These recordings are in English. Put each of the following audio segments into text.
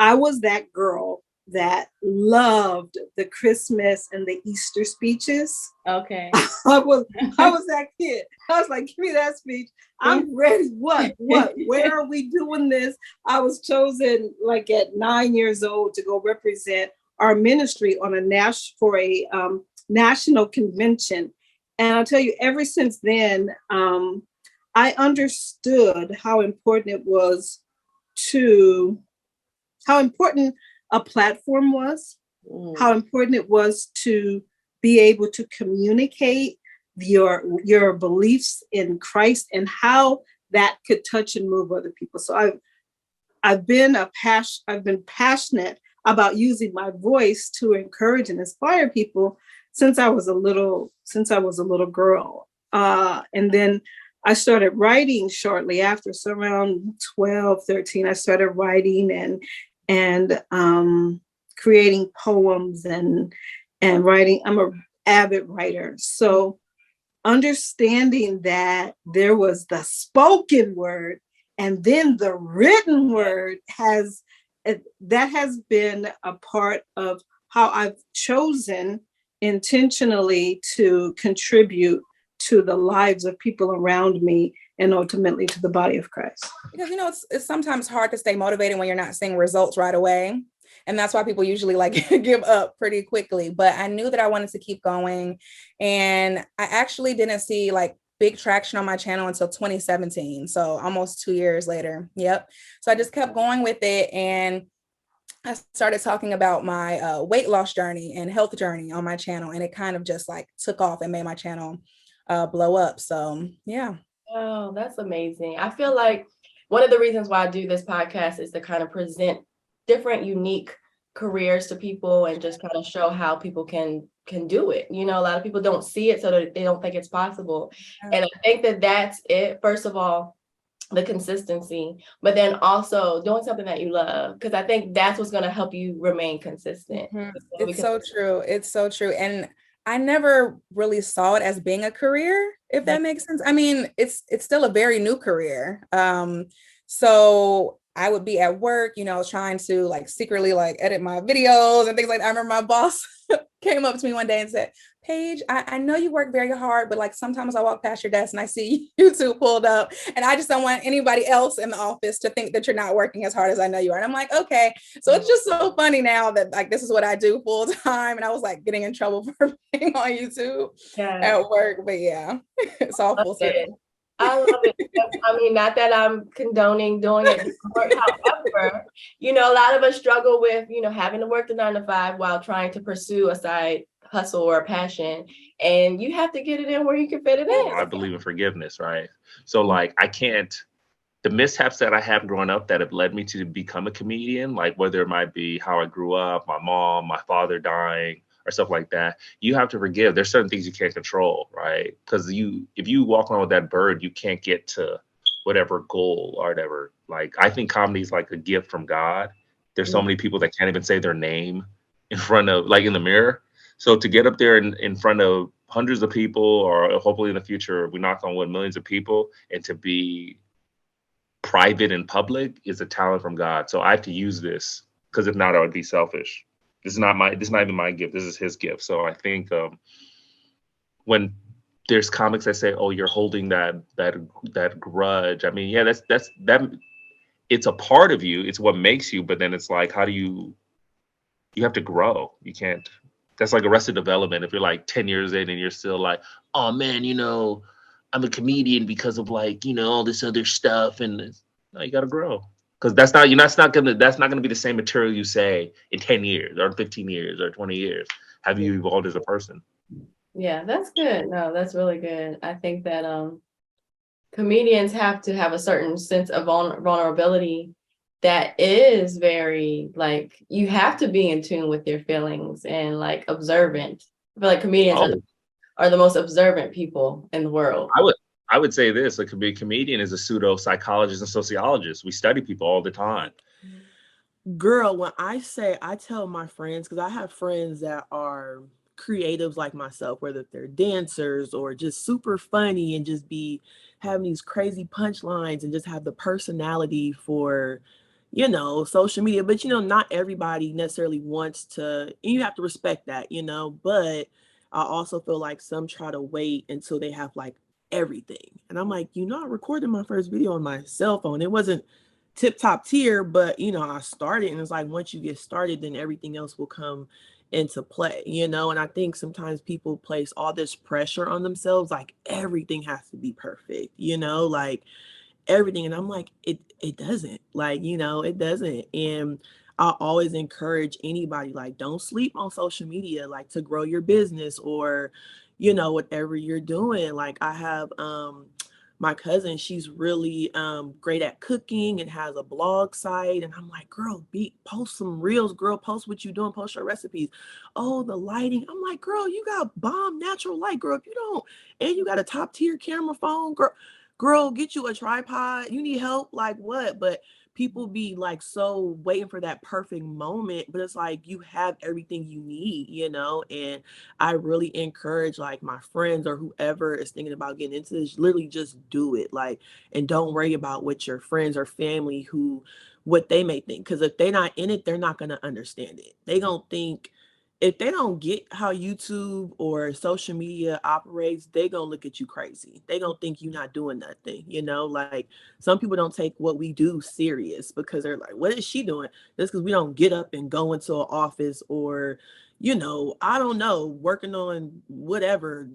I was that girl that loved the Christmas and the Easter speeches. Okay. I was I was that kid. I was like, give me that speech. I'm ready. What? Where are we doing this? I was chosen like at 9 years old to go represent our ministry on a national convention. And I'll tell you, ever since then, I understood how important it was to how important a platform was, how important it was to be able to communicate your beliefs in Christ and how that could touch and move other people. So I've been passionate about using my voice to encourage and inspire people since I was a little girl. And then I started writing shortly after, so around 12, 13, I started writing and creating poems and writing. I'm a avid writer. So understanding that there was the spoken word and then the written word that has been a part of how I've chosen intentionally to contribute to the lives of people around me and ultimately to the body of Christ. Because, it's sometimes hard to stay motivated when you're not seeing results right away. And that's why people usually like give up pretty quickly. But I knew that I wanted to keep going. And I actually didn't see like big traction on my channel until 2017. So almost 2 years later. Yep. So I just kept going with it. And I started talking about my weight loss journey and health journey on my channel. And it kind of just like took off and made my channel blow up. So, yeah. Oh, that's amazing. I feel like one of the reasons why I do this podcast is to kind of present different, unique careers to people and just kind of show how people can do it. A lot of people don't see it, so that they don't think it's possible. And I think that that's it. First of all, the consistency, but then also doing something that you love, because I think that's what's going to help you remain consistent. Mm-hmm. It's so true. It's so true. And I never really saw it as being a career, if that makes sense. I mean, it's still a very new career. So I would be at work, trying to like secretly like edit my videos and things like that. I remember my boss came up to me one day and said, Paige, I know you work very hard, but like sometimes I walk past your desk and I see YouTube pulled up, and I just don't want anybody else in the office to think that you're not working as hard as I know you are. And I'm like, okay. So it's just so funny now that like this is what I do full time. And I was like getting in trouble for being on YouTube at work. But yeah, it's all full circle. I love it. I mean, not that I'm condoning doing it. However, a lot of us struggle with, having to work the 9 to 5 while trying to pursue a side hustle or a passion. And you have to get it in where you can fit it in. I believe in forgiveness, right? So like the mishaps that I have growing up that have led me to become a comedian, like whether it might be how I grew up, my mom, my father dying, or stuff like that, you have to forgive. There's certain things you can't control, right? Because if you walk around with that bird, you can't get to whatever goal or whatever. Like, I think comedy is like a gift from God. There's so many people that can't even say their name in front of, like in the mirror. So to get up there in front of hundreds of people, or hopefully in the future, we knock on wood, millions of people, and to be private in public is a talent from God. So I have to use this, because if not, I would be selfish. This is not even my gift. This is his gift. So I think when there's comics that say, "Oh, you're holding that grudge," I mean, yeah, that's it's a part of you. It's what makes you. But then it's like, how do you have to grow? You can't. That's like Arrested Development. If you're like 10 years in and you're still like, "Oh man, I'm a comedian because of like all this other stuff," and no, you got to grow. Because that's not gonna be the same material you say in 10 years or 15 years or 20 years. Have you evolved as a person? Yeah, that's good. No, that's really good. I think that comedians have to have a certain sense of vulnerability that is very like, you have to be in tune with your feelings and like observant. I feel like comedians are the most observant people in the world. I would say this: a comedian is a pseudo psychologist and sociologist. We study people all the time. Girl, when I tell my friends, because I have friends that are creatives like myself, whether they're dancers or just super funny and just be having these crazy punchlines and just have the personality for, social media, but not everybody necessarily wants to, and you have to respect that, but I also feel like some try to wait until they have like everything. And I'm like, I recorded my first video on my cell phone. It wasn't tip top tier, but I started, and it's like once you get started, then everything else will come into play, and I think sometimes people place all this pressure on themselves, like everything has to be perfect, like everything. And I'm like, it doesn't, like, it doesn't. And I always encourage anybody, like, don't sleep on social media, like, to grow your business or whatever you're doing. Like, I have my cousin, she's really great at cooking and has a blog site, and I'm like, girl, post some reels, girl, post what you doing, post your recipes. Oh, the lighting. I'm like, girl, you got bomb natural light, girl. If you don't, and you got a top tier camera phone, girl, get you a tripod. You need help, like what? But people be like so waiting for that perfect moment, but it's like you have everything you need, and I really encourage like my friends or whoever is thinking about getting into this, literally just do it, like, and don't worry about what your friends or family what they may think, because if they're not in it, they're not going to understand it. They gonna think, if they don't get how YouTube or social media operates, they gonna look at you crazy. They gonna think you're not doing nothing, like some people don't take what we do serious because they're like, what is she doing? Just because we don't get up and go into an office or, I don't know, working on whatever,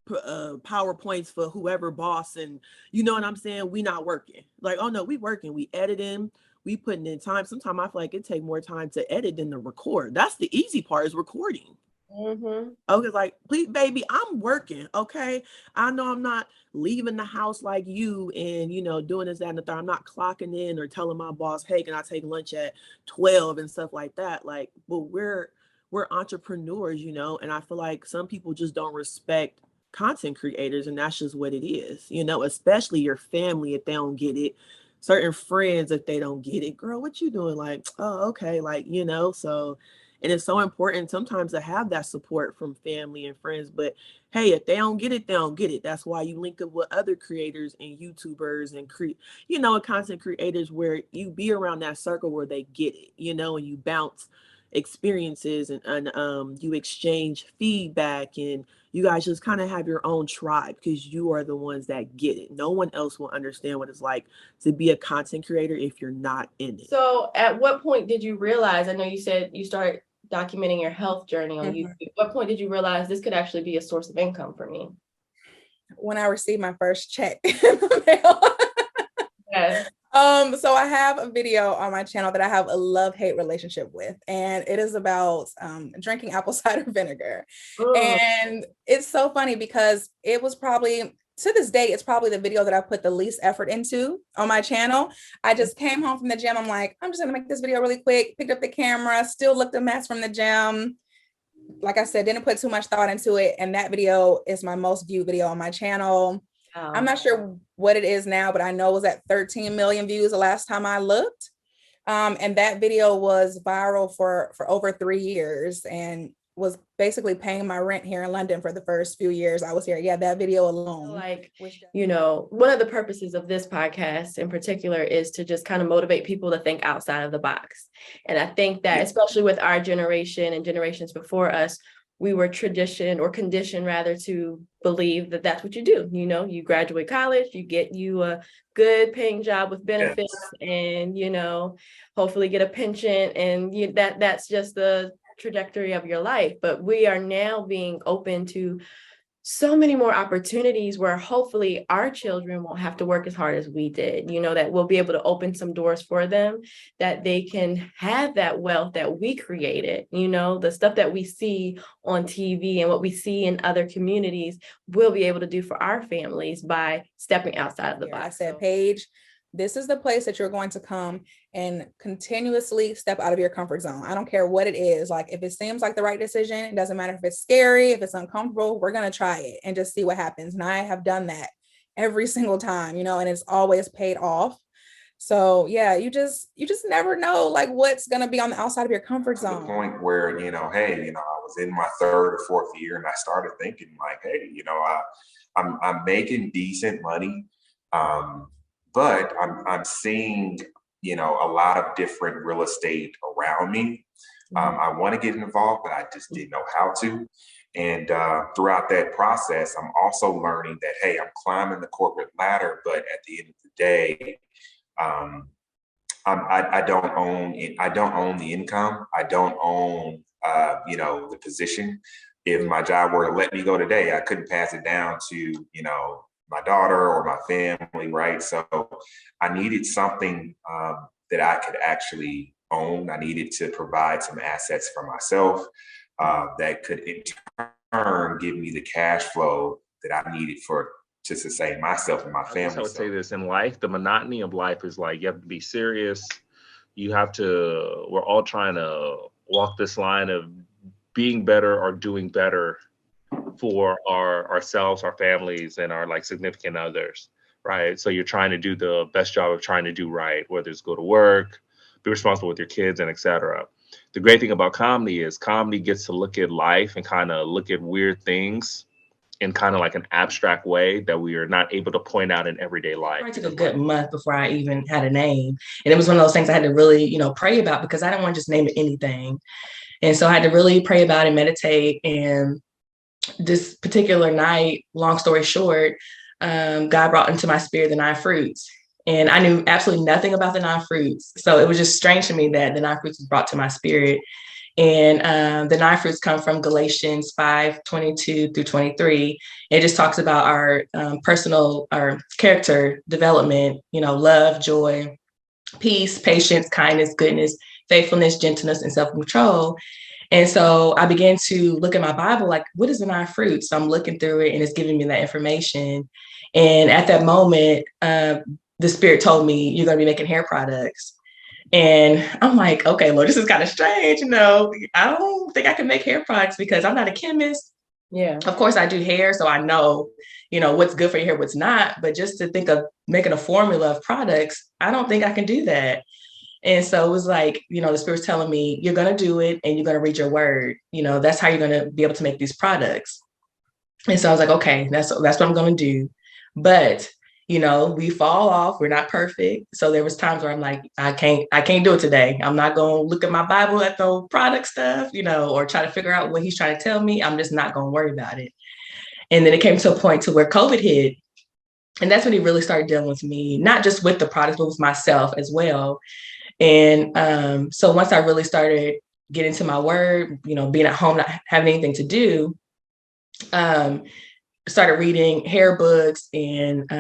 PowerPoints for whoever boss, and you know what I'm saying? We not working. Like, oh no, we working, we editing, we putting in time. Sometimes I feel like it take more time to edit than to record. That's the easy part, is recording. Mm-hmm. Okay, like, please, baby, I'm working. Okay, I know I'm not leaving the house like you and doing this, that, and the third. I'm not clocking in or telling my boss, hey, can I take lunch at 12 and stuff like that. Like, but we're entrepreneurs, and I feel like some people just don't respect content creators, and that's just what it is, especially your family if they don't get it, certain friends if they don't get it. Girl, what you doing? Like, oh, okay, like, so. And it's so important sometimes to have that support from family and friends. But hey, if they don't get it, they don't get it. That's why you link up with other creators and YouTubers and content creators, where you be around that circle where they get it, and you bounce experiences, and you exchange feedback, and you guys just kind of have your own tribe because you are the ones that get it. No one else will understand what it's like to be a content creator if you're not in it. So at what point did you realize, I know you said you started documenting your health journey on YouTube. At what point did you realize this could actually be a source of income for me? When I received my first check in the mail. Yes. So I have a video on my channel that I have a love-hate relationship with, and it is about drinking apple cider vinegar. And it's so funny because it was probably, to this day, it's probably the video that I put the least effort into on my channel. I just came home from the gym. I'm like, I'm just gonna make this video really quick, picked up the camera, still looked a mess from the gym. Like I said, didn't put too much thought into it. And that video is my most viewed video on my channel. Wow. I'm not sure what it is now, but I know it was at 13 million views the last time I looked. And that video was viral for over 3 years and was basically paying my rent here in London for the first few years I was here. Yeah, that video alone. Like, one of the purposes of this podcast in particular is to just kind of motivate people to think outside of the box. And I think that especially with our generation and generations before us, we were conditioned rather to believe that that's what you do. You graduate college, you get you a good paying job with benefits, and, hopefully get a pension, and that's just the trajectory of your life. But we are now being open to so many more opportunities where hopefully our children won't have to work as hard as we did, that we'll be able to open some doors for them, that they can have that wealth that we created, the stuff that we see on TV and what we see in other communities, we'll be able to do for our families by stepping outside of the box. I said, Paige, this is the place that you're going to come and continuously step out of your comfort zone. I don't care what it is. Like, if it seems like the right decision, it doesn't matter if it's scary, if it's uncomfortable, we're going to try it and just see what happens. And I have done that every single time, and it's always paid off. So yeah, you just never know like what's going to be on the outside of your comfort zone. The point where, hey, I was in my third or fourth year and I started thinking like, hey, I'm making decent money. But I'm seeing a lot of different real estate around me. I want to get involved, but I just didn't know how to. And throughout that process, I'm also learning that, hey, I'm climbing the corporate ladder, but at the end of the day, I don't own it. I don't own the income. I don't own, the position. If my job were to let me go today, I couldn't pass it down to, my daughter or my family, right? So I needed something that I could actually own. I needed to provide some assets for myself that could in turn give me the cash flow that I needed to sustain myself and my family. I would say this in life, the monotony of life is like, you have to be serious. We're all trying to walk this line of being better or doing better for ourselves, our families, and our like significant others, right? So you're trying to do the best job of trying to do right, whether it's go to work, be responsible with your kids, and etc. The great thing about comedy is comedy gets to look at life and kind of look at weird things in kind of like an abstract way that we are not able to point out in everyday life. I took a good month before I even had a name. And it was one of those things I had to really, pray about, because I didn't want to just name it anything. And so I had to really pray about and meditate. And this particular night, long story short, God brought into my spirit the 9 fruits. And I knew absolutely nothing about the 9 fruits. So it was just strange to me that the 9 fruits was brought to my spirit. And the 9 fruits come from Galatians 5:22 through 23. It just talks about our our character development, love, joy, peace, patience, kindness, goodness, faithfulness, gentleness, and self-control. And so I began to look at my Bible, like, what is the 9 fruits? So I'm looking through it and it's giving me that information. And at that moment, the Spirit told me, you're going to be making hair products. And I'm like, okay, Lord, this is kind of strange. I don't think I can make hair products because I'm not a chemist. Yeah. Of course, I do hair, so I know, what's good for your hair, what's not. But just to think of making a formula of products, I don't think I can do that. And so it was like, the Spirit's telling me, you're going to do it and you're going to read your word. That's how you're going to be able to make these products. And so I was like, okay, that's what I'm going to do. But, we fall off. We're not perfect. So there was times where I'm like, I can't do it today. I'm not going to look at my Bible at the product stuff, or try to figure out what he's trying to tell me. I'm just not going to worry about it. And then it came to a point to where COVID hit. And that's when he really started dealing with me, not just with the products, but with myself as well. And so once I really started getting to my word, being at home, not having anything to do, started reading hair books and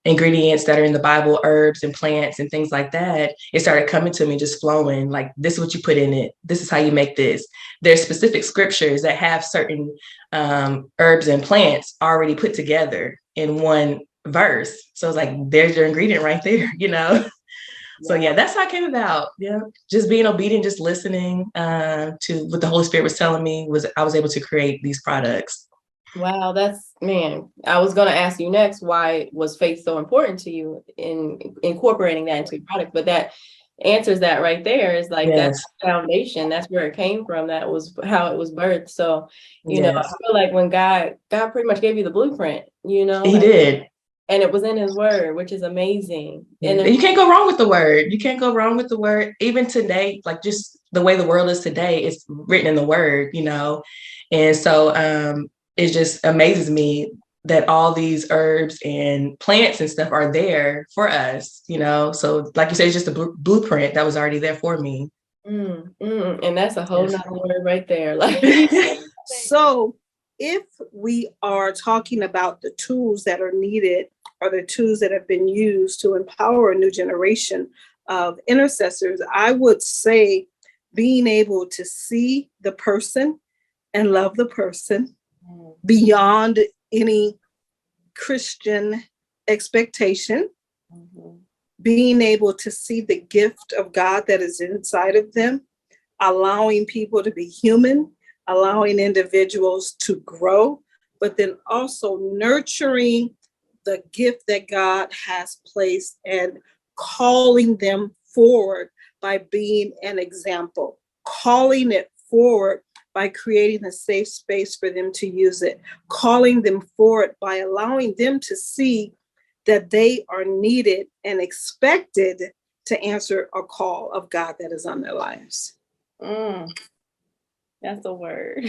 ingredients that are in the Bible, herbs and plants and things like that. It started coming to me, just flowing, like, this is what you put in it. This is how you make this. There's specific scriptures that have certain herbs and plants already put together in one verse. So it's like, there's your ingredient right there, So yeah, that's how it came about. Yeah, just being obedient, just listening to what the Holy Spirit was telling me, I was able to create these products. Wow, I was going to ask you next, why was faith so important to you in incorporating that into your product? But that answers that right there. Is like, that's the foundation. That's where it came from. That was how it was birthed. So, I feel like when God pretty much gave you the blueprint, He did. And it was in his word, which is amazing. And you can't go wrong with the word. You can't go wrong with the word. Even today, like just the way the world is today, it's written in the word, And so it just amazes me that all these herbs and plants and stuff are there for us, So like you said, it's just a blueprint that was already there for me. And that's a whole nother word right there. Like, so if we are talking about the tools that are needed or the tools that have been used to empower a new generation of intercessors, I would say being able to see the person and love the person beyond any Christian expectation, being able to see the gift of God that is inside of them, allowing people to be human, allowing individuals to grow, but then also nurturing the gift that God has placed and calling them forward by being an example, calling it forward by creating a safe space for them to use it, calling them forward by allowing them to see that they are needed and expected to answer a call of God that is on their lives. That's a word.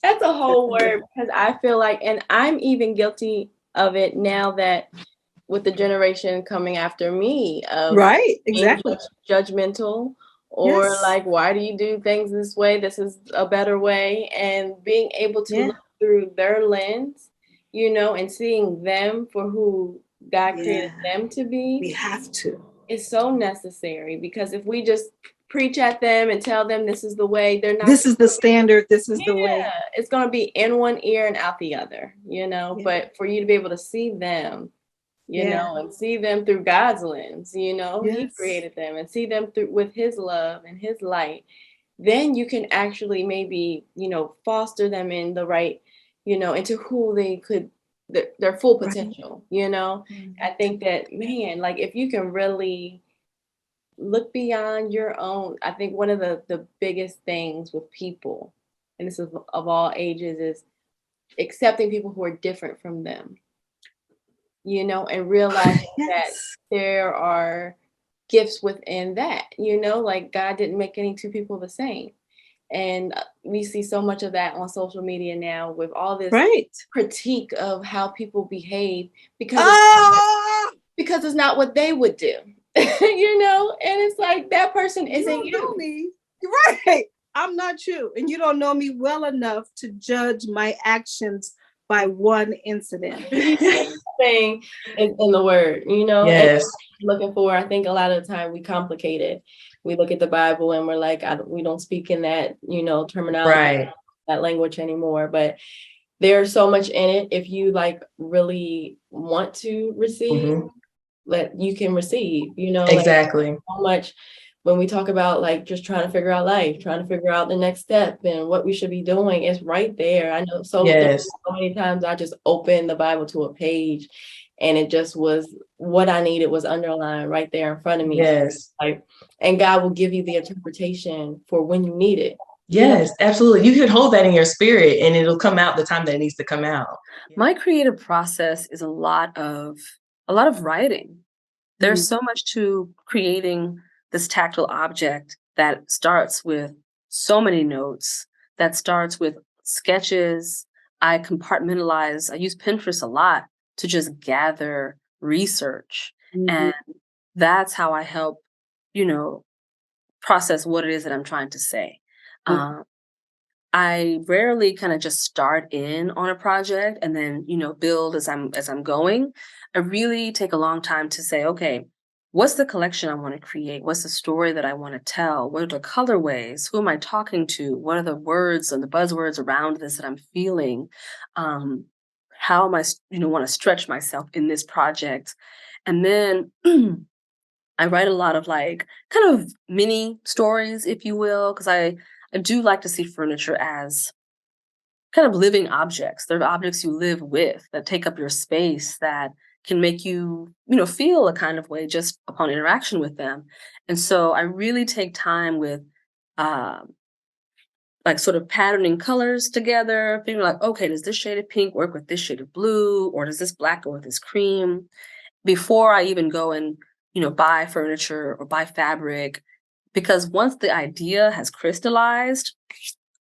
That's a whole word, because I feel like, and I'm even guilty of it now that with the generation coming after me of Right, exactly. judgmental, or Yes. like, why do you do things this way? This is a better way. And being able to look through their lens, you know, and seeing them for who God created them to be. We have to. It's so necessary, because if we just preach at them and tell them this is the way, they're not. This is the standard. This is the way. It's going to be in one ear and out the other, you know. But for you to be able to see them, you know, and see them through God's lens, you know, He created them, and see them through with His love and His light, then you can actually maybe, you know, foster them in the right, you know, into who they could, their full potential, you know. I think that, man, like if you can really look beyond your own, I think one of the biggest things with people, and this is of all ages, is accepting people who are different from them, you know, and realizing that there are gifts within that, you know, like God didn't make any two people the same. And we see so much of that on social media now, with all this critique of how people behave, because it's not what they would do. You know, and it's like, that person isn't you. Know me. Right. I'm not you. And you don't know me well enough to judge my actions by one incident. Thing in the word, you know. Yes. Looking for, I think a lot of the time we complicate it. We look at the Bible and we're like, we don't speak in that, you know, terminology, that language anymore. But there's so much in it. If you like really want to receive, you can receive, you know. Exactly. Like, so much when we talk about like just trying to figure out life, trying to figure out the next step and what we should be doing, it's right there. I know so many times I just opened the Bible to a page and it just was what I needed, was underlined right there in front of me. Yes. Like, and God will give you the interpretation for when you need it. Yes, absolutely. You can hold that in your spirit and it'll come out the time that it needs to come out. My creative process is a lot of writing. There's so much to creating this tactile object that starts with so many notes, that starts with sketches. I compartmentalize. I use Pinterest a lot to just gather research. And that's how I help, you know, process what it is that I'm trying to say. I rarely kind of just start in on a project and then, you know, build as I'm going. I really take a long time to say, okay, what's the collection I want to create? What's the story that I want to tell? What are the colorways? Who am I talking to? What are the words and the buzzwords around this that I'm feeling? How am I, you know, want to stretch myself in this project? And then I write a lot of like kind of mini stories, if you will, because I do like to see furniture as kind of living objects. They're objects you live with, that take up your space, that can make you, you know, feel a kind of way just upon interaction with them. And so I really take time with like sort of patterning colors together, figuring like, okay, does this shade of pink work with this shade of blue? Or does this black go with this cream? Before I even go and, you know, buy furniture or buy fabric, because once the idea has crystallized,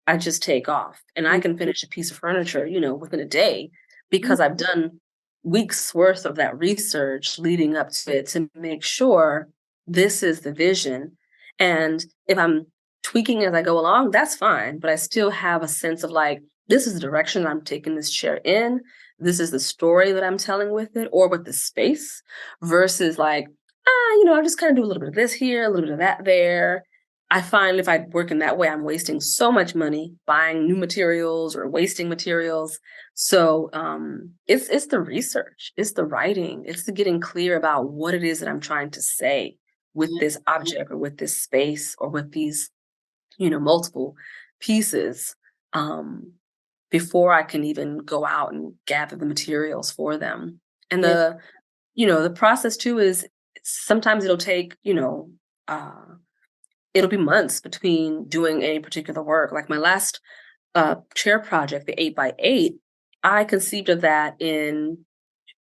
I just take off and I can finish a piece of furniture, you know, within a day, because I've done weeks worth of that research leading up to it to make sure this is the vision. And if I'm tweaking as I go along, that's fine. But I still have a sense of like, this is the direction I'm taking this chair in. This is the story that I'm telling with it or with the space, versus like, you know, I just kind of do a little bit of this here, a little bit of that there. I find if I work in that way, I'm wasting so much money buying new materials or wasting materials. So it's the research, it's the writing, it's the getting clear about what it is that I'm trying to say with this object or with this space or with these, you know, multiple pieces, before I can even go out and gather the materials for them. And the, you know, the process too is sometimes it'll take, you know, it'll be months between doing any particular work. Like my last chair project, the 8x8, I conceived of that in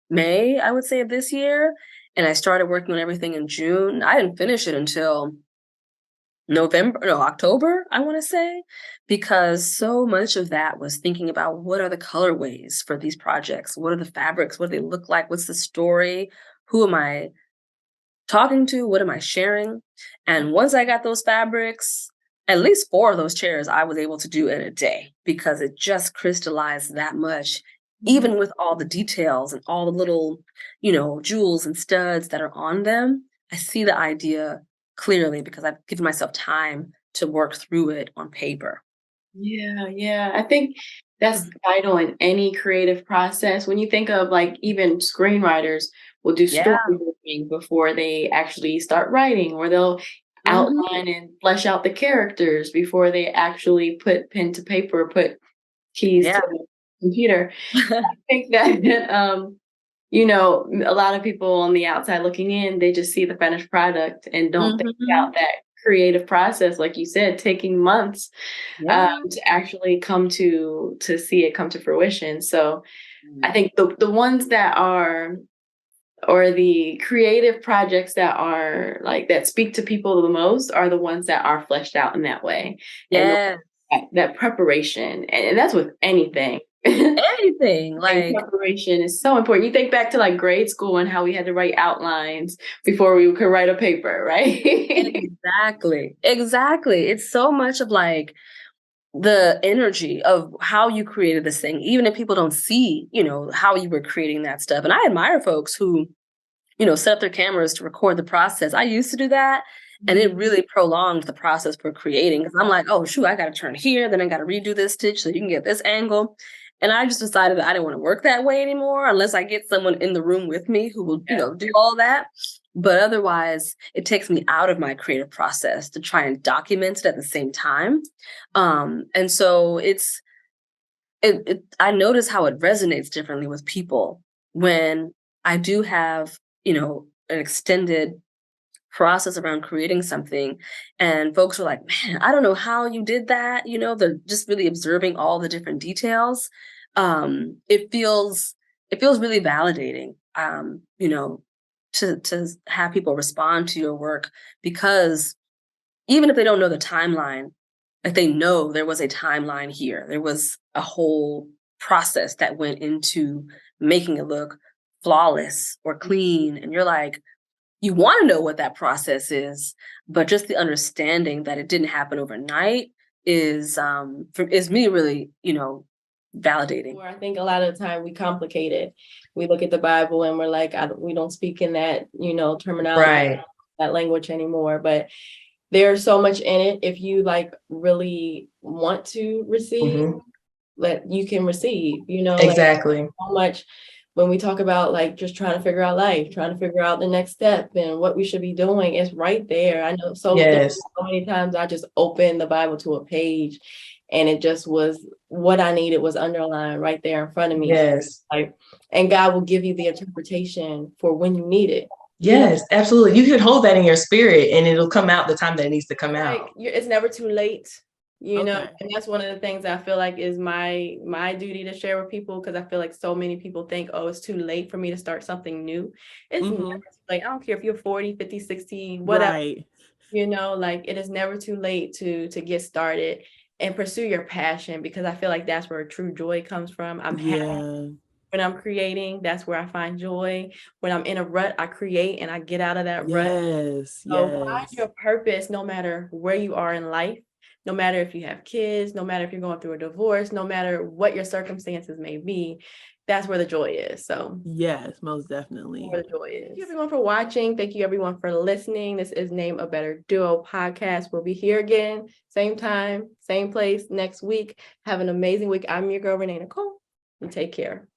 May, I would say, of this year. and I started working on everything in June. I didn't finish it until October, I want to say, because so much of that was thinking about what are the colorways for these projects? What are the fabrics? What do they look like? What's the story? Who am I talking to? What am I sharing? And once I got those fabrics, at least 4 of those chairs I was able to do in a day because it just crystallized that much, even with all the details and all the little, jewels and studs that are on them. I see the idea clearly because I've given myself time to work through it on paper. Yeah. I think that's vital in any creative process. When you think of like even screenwriters will do storyboarding before they actually start writing, or they'll outline and flesh out the characters before they actually put pen to paper, put keys to the computer. I think that a lot of people on the outside looking in, they just see the finished product and don't think about that creative process, like you said, taking months to actually come to see it come to fruition. So I think the ones that are, or the creative projects that are like that speak to people the most are the ones that are fleshed out in that way. Yeah. And that preparation, and that's with anything. Anything, like preparation is so important. You think back to like grade school and how we had to write outlines before we could write a paper, right? Exactly. It's so much of like the energy of how you created this thing, even if people don't see, how you were creating that stuff. And I admire folks who, set up their cameras to record the process. I used to do that. And it really prolonged the process for creating, because I'm like, oh, shoot, I got to turn here. Then I got to redo this stitch so you can get this angle. And I just decided that I didn't want to work that way anymore unless I get someone in the room with me who will, do all that. But otherwise, it takes me out of my creative process to try and document it at the same time. And so I notice how it resonates differently with people when I do have, an extended process around creating something, and folks are like, man, I don't know how you did that. They're just really observing all the different details. It feels really validating, to have people respond to your work, because even if they don't know the timeline, like they know there was a timeline here. There was a whole process that went into making it look flawless or clean. And you're like, you want to know what that process is, but just the understanding that it didn't happen overnight is me really, validating. I think a lot of the time we complicate it. We look at the Bible and we're like, we don't speak in that, terminology, that language anymore. But there's so much in it. If you like really want to receive, you can receive, Exactly. like, so much. When we talk about like just trying to figure out life, trying to figure out the next step and what we should be doing, it's right there. I know so many times I just opened the Bible to a page and it just was what I needed was underlined right there in front of me. Yes. And God will give you the interpretation for when you need it. Yes, absolutely. You can hold that in your spirit and it'll come out the time that it needs to come out. It's never too late. And that's one of the things I feel like is my duty to share with people, because I feel like so many people think, oh, it's too late for me to start something new. It's never like, I don't care if you're 40, 50, 60, whatever, right. Like it is never too late to get started and pursue your passion, because I feel like that's where true joy comes from. I'm happy when I'm creating. That's where I find joy. When I'm in a rut, I create and I get out of that rut. So find your purpose no matter where you are in life. No matter if you have kids, no matter if you're going through a divorce, no matter what your circumstances may be, that's where the joy is. So yes, most definitely. Where the joy is. Thank you everyone for watching. Thank you everyone for listening. This is Name a Better Duo podcast. We'll be here again, same time, same place next week. Have an amazing week. I'm your girl, Renee Nicole. And take care.